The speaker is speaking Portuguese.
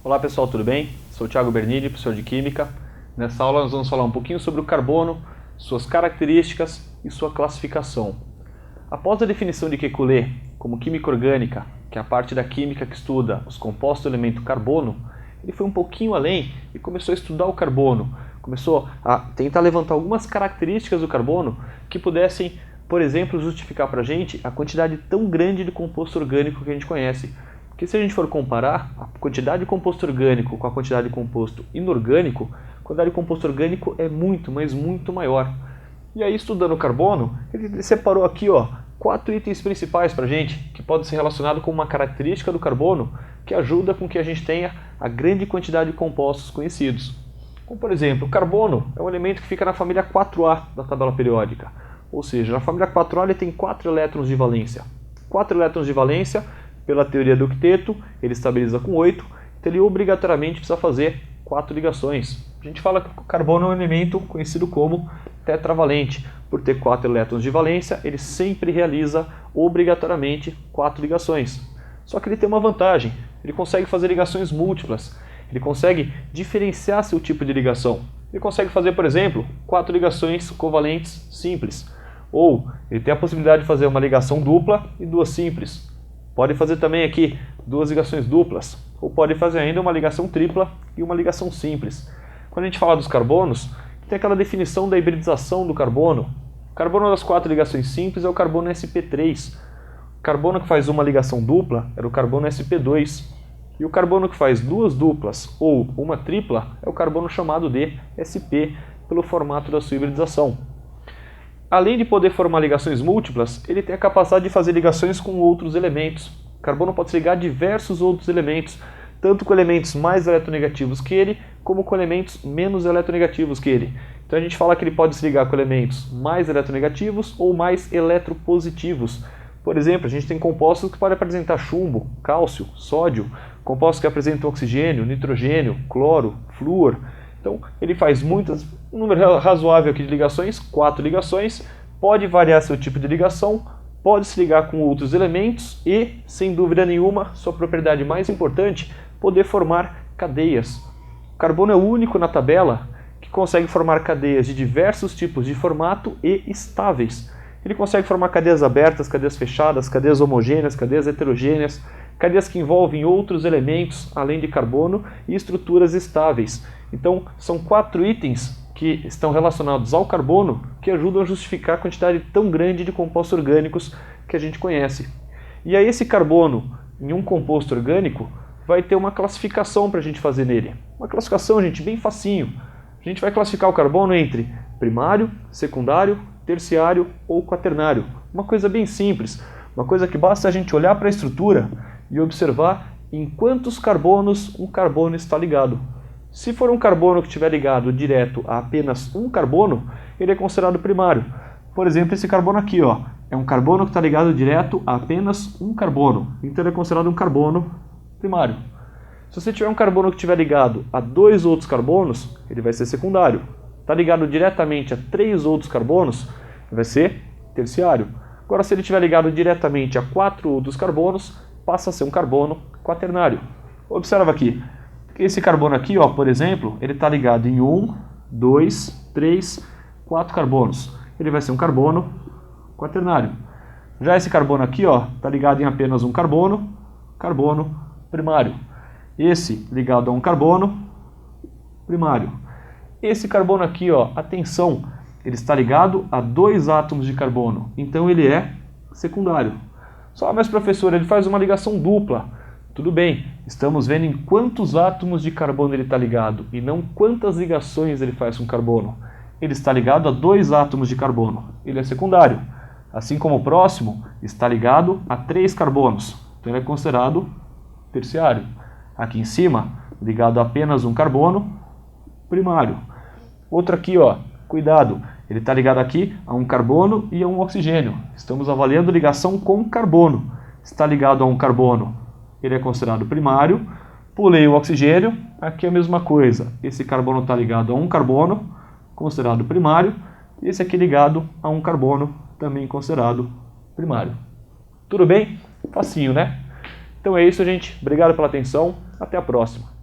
Olá pessoal, tudo bem? Sou o Thiago Bernini, professor de Química. Nessa aula nós vamos falar um pouquinho sobre o carbono, suas características e sua classificação. Após a definição de Kekulé como química orgânica, que é a parte da química que estuda os compostos do elemento carbono, ele foi um pouquinho além e começou a estudar o carbono. Começou a tentar levantar algumas características do carbono que pudessem, por exemplo, justificar para a gente a quantidade tão grande de composto orgânico que a gente conhece. Porque se a gente for comparar a quantidade de composto orgânico com a quantidade de composto inorgânico, a quantidade de composto orgânico é muito, mas muito maior. E aí, estudando o carbono, ele separou aqui 4 itens principais para a gente, que podem ser relacionados com uma característica do carbono que ajuda com que a gente tenha a grande quantidade de compostos conhecidos. Como, por exemplo, o carbono é um elemento que fica na família 4A da tabela periódica. Ou seja, na família 4A ele tem 4 elétrons de valência. 4 elétrons de valência, pela teoria do octeto, ele estabiliza com 8, então ele obrigatoriamente precisa fazer 4 ligações. A gente fala que o carbono é um elemento conhecido como tetravalente. Por ter 4 elétrons de valência, ele sempre realiza obrigatoriamente 4 ligações. Só que ele tem uma vantagem, ele consegue fazer ligações múltiplas, ele consegue diferenciar seu tipo de ligação. Ele consegue fazer, por exemplo, 4 ligações covalentes simples. Ou ele tem a possibilidade de fazer uma ligação dupla e 2 simples. Pode fazer também aqui 2 ligações duplas, ou pode fazer ainda uma ligação tripla e uma ligação simples. Quando a gente fala dos carbonos, tem aquela definição da hibridização do carbono. O carbono das 4 ligações simples é o carbono sp3. O carbono que faz uma ligação dupla era o carbono sp2. E o carbono que faz 2 duplas ou uma tripla é o carbono chamado de sp, pelo formato da sua hibridização. Além de poder formar ligações múltiplas, ele tem a capacidade de fazer ligações com outros elementos. O carbono pode se ligar a diversos outros elementos, tanto com elementos mais eletronegativos que ele, como com elementos menos eletronegativos que ele. Então a gente fala que ele pode se ligar com elementos mais eletronegativos ou mais eletropositivos. Por exemplo, a gente tem compostos que podem apresentar chumbo, cálcio, sódio, compostos que apresentam oxigênio, nitrogênio, cloro, flúor. Então, ele faz um número razoável aqui de ligações, 4 ligações, pode variar seu tipo de ligação, pode se ligar com outros elementos e, sem dúvida nenhuma, sua propriedade mais importante, poder formar cadeias. O carbono é o único na tabela que consegue formar cadeias de diversos tipos de formato e estáveis. Ele consegue formar cadeias abertas, cadeias fechadas, cadeias homogêneas, cadeias heterogêneas, cadeias que envolvem outros elementos além de carbono e estruturas estáveis. Então, são 4 itens que estão relacionados ao carbono que ajudam a justificar a quantidade tão grande de compostos orgânicos que a gente conhece. E aí esse carbono em um composto orgânico vai ter uma classificação para a gente fazer nele. Uma classificação, gente, bem facinho. A gente vai classificar o carbono entre primário, secundário, terciário ou quaternário. Uma coisa bem simples, uma coisa que basta a gente olhar para a estrutura e observar em quantos carbonos um carbono está ligado. Se for um carbono que estiver ligado direto a apenas um carbono, ele é considerado primário. Por exemplo, esse carbono aqui, é um carbono que está ligado direto a apenas um carbono, então ele é considerado um carbono primário. Se você tiver um carbono que estiver ligado a 2 outros carbonos, ele vai ser secundário. Está ligado diretamente a 3 outros carbonos, vai ser terciário. Agora, se ele estiver ligado diretamente a 4 outros carbonos, passa a ser um carbono quaternário. Observa aqui. Esse carbono aqui, por exemplo, ele está ligado em 1, 2, 3, 4 carbonos. Ele vai ser um carbono quaternário. Já esse carbono aqui, está ligado em apenas um carbono, carbono primário. Esse ligado a um carbono primário. Esse carbono aqui, atenção, ele está ligado a 2 átomos de carbono, então ele é secundário. Só, mas professor, ele faz uma ligação dupla. Tudo bem, estamos vendo em quantos átomos de carbono ele está ligado e não quantas ligações ele faz com carbono. Ele está ligado a 2 átomos de carbono, ele é secundário. Assim como o próximo está ligado a 3 carbonos, então ele é considerado terciário. Aqui em cima, ligado a apenas um carbono, primário. Outro aqui, cuidado, ele está ligado aqui a um carbono e a um oxigênio. Estamos avaliando ligação com carbono. Está ligado a um carbono, ele é considerado primário. Pulei o oxigênio, aqui é a mesma coisa. Esse carbono está ligado a um carbono, considerado primário. E esse aqui ligado a um carbono, também considerado primário. Tudo bem? Facinho, né? Então é isso, gente. Obrigado pela atenção. Até a próxima.